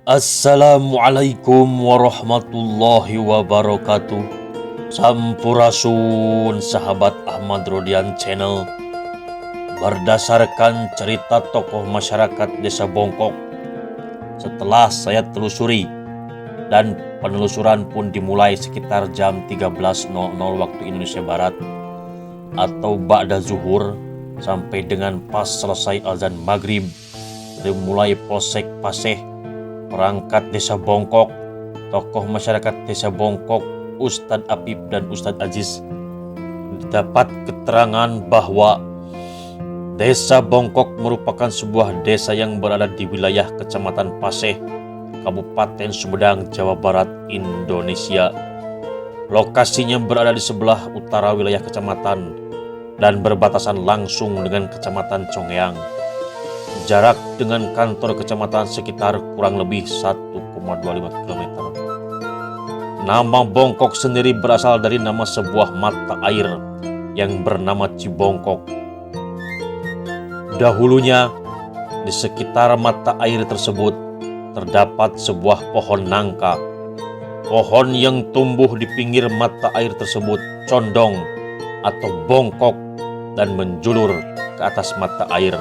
Assalamualaikum warahmatullahi wabarakatuh. Sampurasun sahabat Ahmad Rodian Channel. Berdasarkan cerita tokoh masyarakat Desa Bongkok, setelah saya telusuri dan penelusuran pun dimulai sekitar jam 13.00 waktu Indonesia Barat atau ba'da zuhur sampai dengan pas selesai azan maghrib, dimulai Polsek Paseh, perangkat Desa Bongkok, tokoh masyarakat Desa Bongkok, Ustadz Apip dan Ustadz Aziz, dapat keterangan bahwa Desa Bongkok merupakan sebuah desa yang berada di wilayah Kecamatan Paseh, Kabupaten Sumedang, Jawa Barat, Indonesia. Lokasinya berada di sebelah utara wilayah kecamatan dan berbatasan langsung dengan Kecamatan Congeang. Jarak dengan kantor kecamatan sekitar kurang lebih 1,25 km. Nama Bongkok sendiri berasal dari nama sebuah mata air yang bernama Cibongkok. Dahulunya, di sekitar mata air tersebut terdapat sebuah pohon nangka. Pohon yang tumbuh di pinggir mata air tersebut condong atau bongkok dan menjulur ke atas mata air.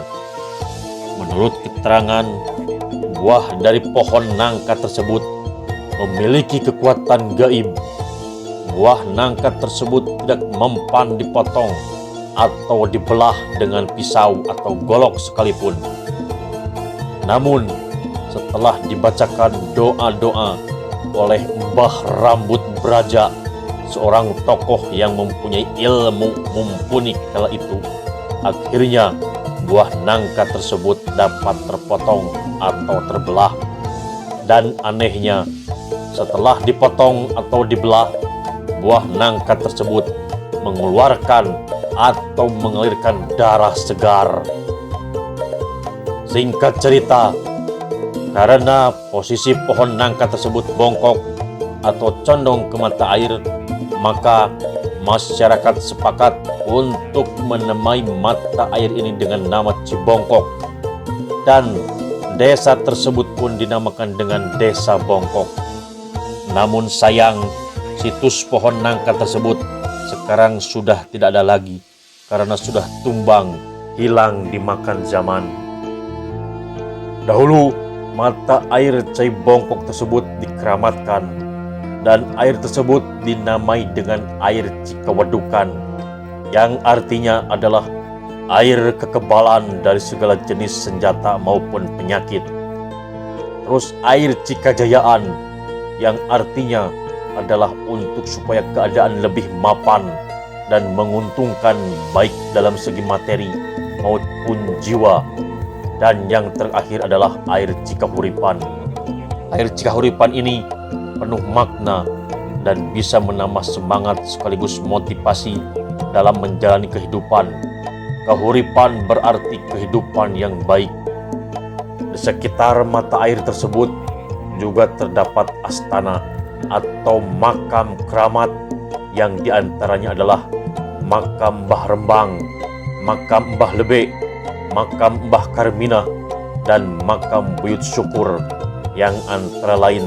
Menurut keterangan, buah dari pohon nangka tersebut memiliki kekuatan gaib. Buah nangka tersebut tidak mempan dipotong atau dibelah dengan pisau atau golok sekalipun. Namun, setelah dibacakan doa-doa oleh Mbah Rambut Braja, seorang tokoh yang mempunyai ilmu mumpuni kala itu, akhirnya buah nangka tersebut dapat terpotong atau terbelah. Dan anehnya, setelah dipotong atau dibelah, buah nangka tersebut mengeluarkan atau mengalirkan darah segar. Singkat cerita, karena posisi pohon nangka tersebut bongkok atau condong ke mata air, maka masyarakat sepakat untuk menamai mata air ini dengan nama Cibongkok, dan desa tersebut pun dinamakan dengan Desa Bongkok. Namun sayang, situs pohon nangka tersebut sekarang sudah tidak ada lagi karena sudah tumbang, hilang dimakan zaman. Dahulu mata air Cibongkok tersebut dikeramatkan dan air tersebut dinamai dengan air Cikawedukan, yang artinya adalah air kekebalan dari segala jenis senjata maupun penyakit. Terus air Cikajayaan, yang artinya adalah untuk supaya keadaan lebih mapan dan menguntungkan baik dalam segi materi maupun jiwa. Dan yang terakhir adalah air Cikahuripan. Air Cikahuripan ini penuh makna dan bisa menambah semangat sekaligus motivasi dalam menjalani kehidupan. Kahuripan berarti kehidupan yang baik. Di sekitar mata air tersebut juga terdapat astana atau makam keramat, yang diantaranya adalah makam Mbah Rembang, makam Mbah Lebe, makam Mbah Karmina, dan makam Buyut Syukur, yang antara lain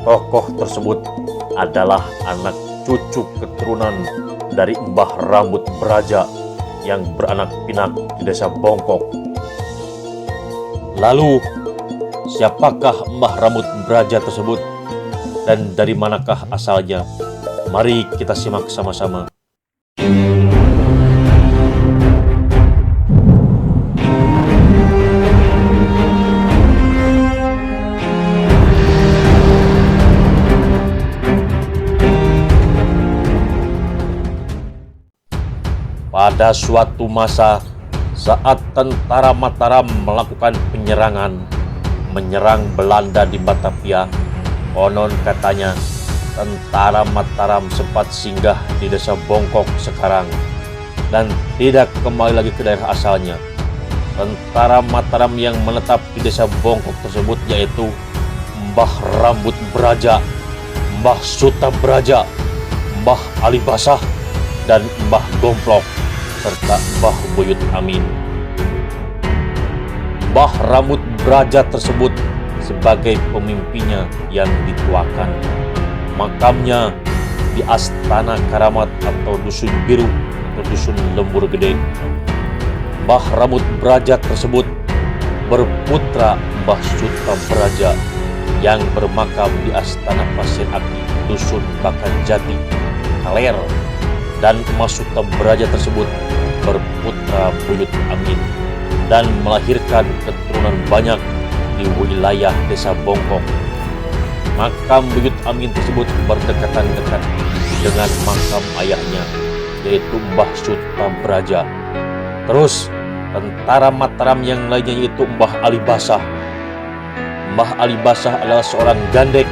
tokoh tersebut adalah anak cucu keturunan dari Mbah Rambut Braja yang beranak pinak di Desa Bongkok. Lalu, siapakah Mbah Rambut Braja tersebut dan dari manakah asalnya? Mari kita simak sama-sama. Pada suatu masa, saat tentara Mataram melakukan penyerangan, menyerang Belanda di Batavia, konon katanya tentara Mataram sempat singgah di Desa Bongkok sekarang dan tidak kembali lagi ke daerah asalnya. Tentara Mataram yang menetap di Desa Bongkok tersebut yaitu Mbah Rambut Braja, Mbah Suta Braja, Mbah Ali Basah, dan Mbah Gomplok, serta Mbah Buyut Amin. Mbah Rambut Braja tersebut sebagai pemimpinnya yang dituakan. Makamnya di Astana Karamat atau Dusun Biru atau Dusun Lembur Gede. Mbah Rambut Braja tersebut berputra Mbah Suta Braja yang bermakam di Astana Pasir Aki, Dusun Bakan Jati, Kaler, dan Mas Suta Braja tersebut berputra Buyut Amin dan melahirkan keturunan banyak di wilayah Desa Bongkok. Makam Buyut Amin tersebut berdekatan-dekat dengan makam ayahnya, yaitu Mbah Suta Braja. Terus tentara Mataram yang lainnya yaitu Mbah Ali Basah. Mbah Ali Basah adalah seorang gandek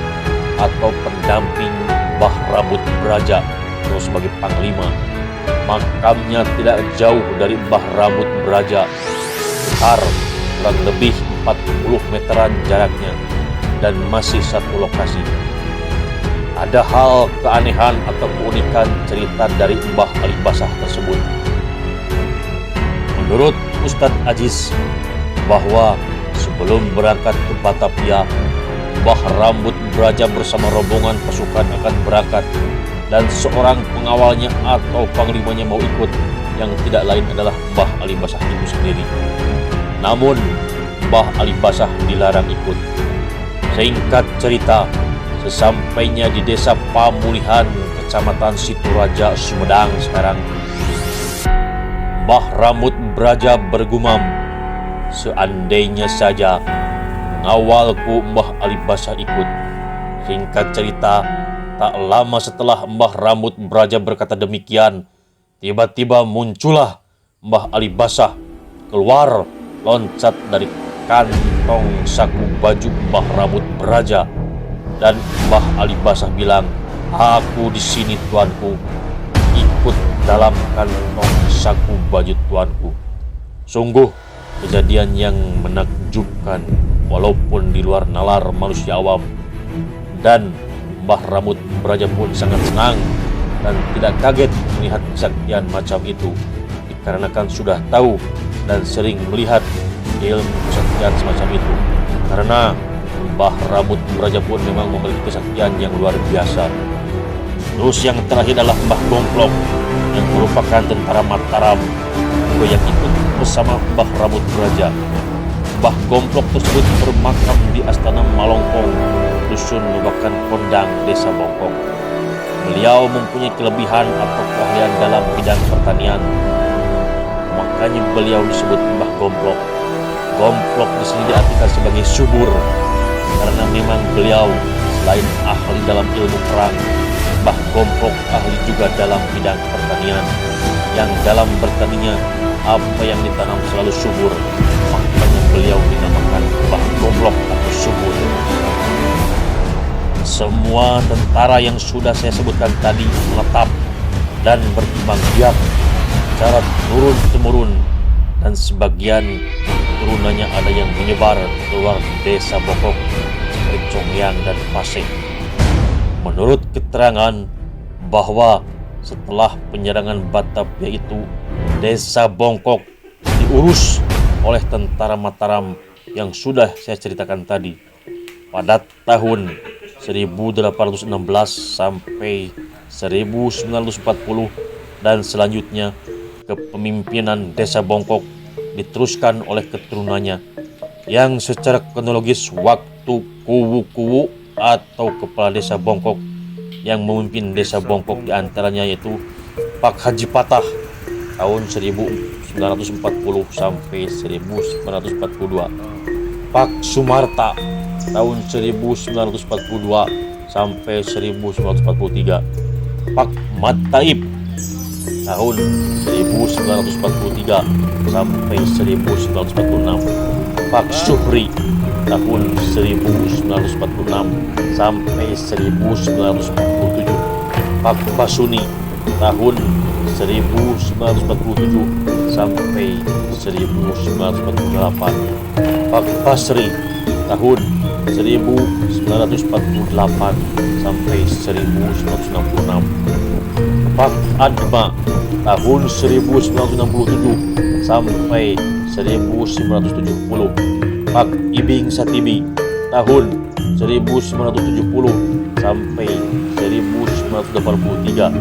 atau pendamping Mbah Rambut Braja atau sebagai panglima. Makamnya tidak jauh dari Mbah Rambut Braja, sekitar kurang lebih 40 meteran jaraknya, dan masih satu lokasi. Ada hal keanehan atau keunikan cerita dari Mbah Ali Basah tersebut. Menurut Ustadz Aziz, bahwa sebelum berangkat ke Batavia, Mbah Rambut Braja bersama rombongan pasukan akan berangkat, dan seorang pengawalnya atau panglimanya mau ikut, yang tidak lain adalah Mbah Ali Basah itu sendiri. Namun Mbah Ali Basah dilarang ikut. Singkat cerita, sesampainya di Desa Pamulihan, Kecamatan Situraja, Sumedang sekarang, Mbah Rambut Braja bergumam, seandainya saja ngawalku Mbah Ali Basah ikut. Singkat cerita, tak lama setelah Mbah Rambut Braja berkata demikian, tiba-tiba muncullah Mbah Ali Basah keluar loncat dari kantong saku baju Mbah Rambut Braja, dan Mbah Ali Basah bilang, "Aku di sini tuanku, ikut dalam kantong saku baju tuanku." Sungguh kejadian yang menakjubkan walaupun di luar nalar manusia awam, dan Mbah Rambut Braja pun sangat senang dan tidak kaget melihat kesaktian macam itu, dikarenakan sudah tahu dan sering melihat ilmu kesaktian semacam itu. Karena Mbah Rambut Braja pun memang memiliki kesaktian yang luar biasa. Terus yang terakhir adalah Mbah Gomplok yang merupakan tentara Mataram juga yang ikut bersama Mbah Rambut Braja. Mbah Gomplok tersebut bermakam di Astana Malongkong, Dusun Lubakan Kondang, Desa Bongkok. Beliau mempunyai kelebihan atau keahlian dalam bidang pertanian, makanya beliau disebut Mbah Gomplok. Gomplok di sini diartikan sebagai subur, karena memang beliau selain ahli dalam ilmu perang, Mbah Gomplok ahli juga dalam bidang pertanian, yang dalam bertaninya apa yang ditanam selalu subur, makanya beliau dinamakan Mbah Gomplok atau subur. Semua tentara yang sudah saya sebutkan tadi menetap dan berkembang biak secara turun-temurun, dan sebagian turunannya ada yang menyebar keluar Desa Bongkok seperti Congyang dan Paseh. Menurut keterangan bahwa setelah penyerangan Batavia itu, Desa Bongkok diurus oleh tentara Mataram yang sudah saya ceritakan tadi. Pada tahun 1816 sampai 1940 dan selanjutnya, kepemimpinan Desa Bongkok diteruskan oleh keturunannya yang secara kronologis waktu Kuwu-Kuwu atau kepala Desa Bongkok yang memimpin Desa Bongkok diantaranya yaitu Pak Haji Patah tahun 1940 sampai 1942, Pak Sumarta tahun 1942 sampai 1943, Pak Mat Taib tahun 1943 sampai 1946, Pak Suhri tahun 1946 sampai 1947, Pak Basuni tahun 1947 sampai 1948, Pak Basri tahun 1948 sampai 1966, Pak Adma tahun 1967 sampai 1970, Pak Ibing Satibi tahun 1970 sampai 1983.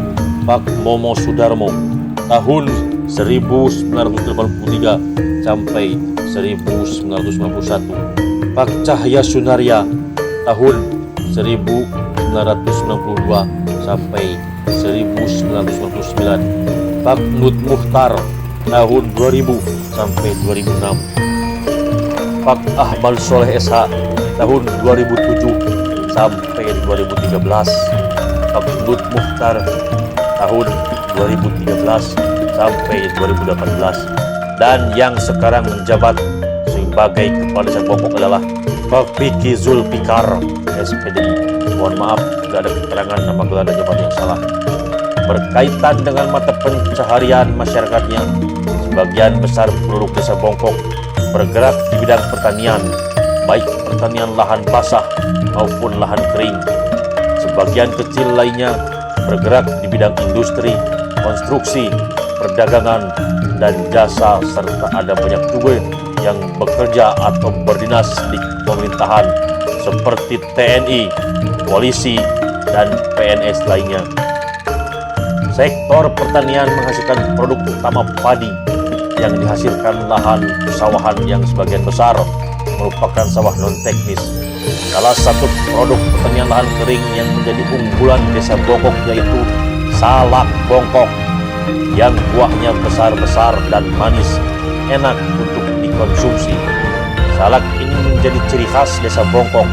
Pak Momo Sudarmo tahun 1983 sampai 1991. Pak Cahya Sunaria tahun 1992 sampai 1999. Pak Nut Muhtar tahun 2000 sampai 2006. Pak Ahmad Soleh SH tahun 2007 sampai 2013. Pak Nut Muhtar tahun 2013 sampai 2018. Dan yang sekarang menjabat sebagai Kepala Desa Bongkok adalah Pak Piki Zulfikar SPDI. Mohon maaf jika ada keterangan nama gelar dan jabatan yang salah. Berkaitan dengan mata pencaharian masyarakatnya, sebagian besar penduduk Desa Bongkok bergerak di bidang pertanian, baik pertanian lahan basah maupun lahan kering. Sebagian kecil lainnya bergerak di bidang industri, konstruksi, perdagangan, dan jasa, serta ada banyak juga yang bekerja atau berdinas di pemerintahan seperti TNI, polisi, dan PNS lainnya. Sektor pertanian menghasilkan produk utama padi yang dihasilkan lahan pesawahan yang sebagian besar merupakan sawah non-teknis. Salah satu produk pertanian lahan kering yang menjadi unggulan Desa Bongkok yaitu salak bongkok yang buahnya besar-besar dan manis, enak untuk dikonsumsi. Salak ini menjadi ciri khas Desa Bongkok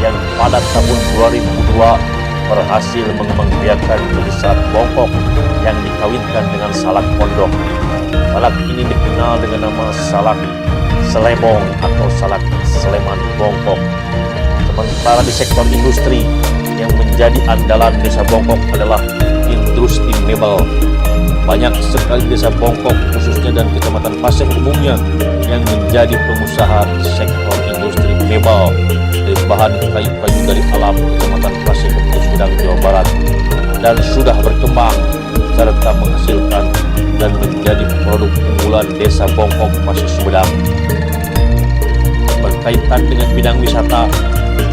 yang pada tahun 2002 berhasil mengembangbiakan jenis salak bongkok yang dikawinkan dengan salak pondok. Salak ini dikenal dengan nama salak Selebong atau salak Sleman Bongkok. Sementara di sektor industri yang menjadi andalan Desa Bongkok adalah industri mebel. Banyak sekali Desa Bongkok khususnya dan Kecamatan Pasir umumnya yang menjadi pengusaha di sektor industri mebel dari bahan kayu-kayu dari alam Kecamatan Pasir Sumedang, Jawa Barat, dan sudah berkembang serta menghasilkan dan menjadi produk unggulan Desa Bongkok Pasir Sumedang. Berkaitan dengan bidang wisata,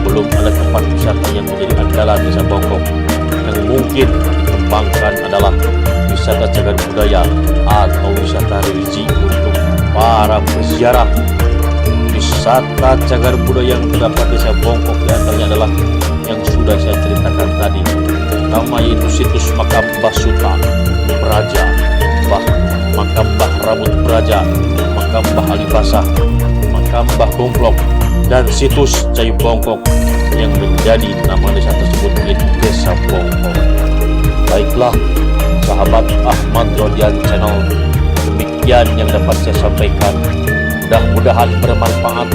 belum ada tempat wisata yang menjadi andalan Desa Bongkok. Yang mungkin dikembangkan adalah wisata cagar budaya atau wisata religi untuk para peziarah. Wisata cagar budaya yang terdapat Desa Bongkok diantaranya adalah yang sudah saya ceritakan tadi, pertama yaitu situs makam Mbah Suta Praja, makam Mbah Rambut Praja, makam Mbah Ali Basah, makam Mbah Bongklok, dan situs Cai Bongkok yang menjadi nama desa tersebut yaitu Desa Bongkok. Baiklah sahabat Ahmad Rodian Channel, demikian yang dapat saya sampaikan. Mudah-mudahan bermanfaat,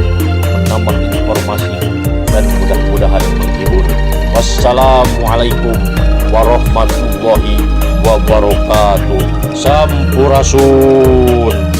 menambah informasi, dan mudah-mudahan menghibur. Wassalamualaikum warahmatullahi wabarakatuh. Sampurasun.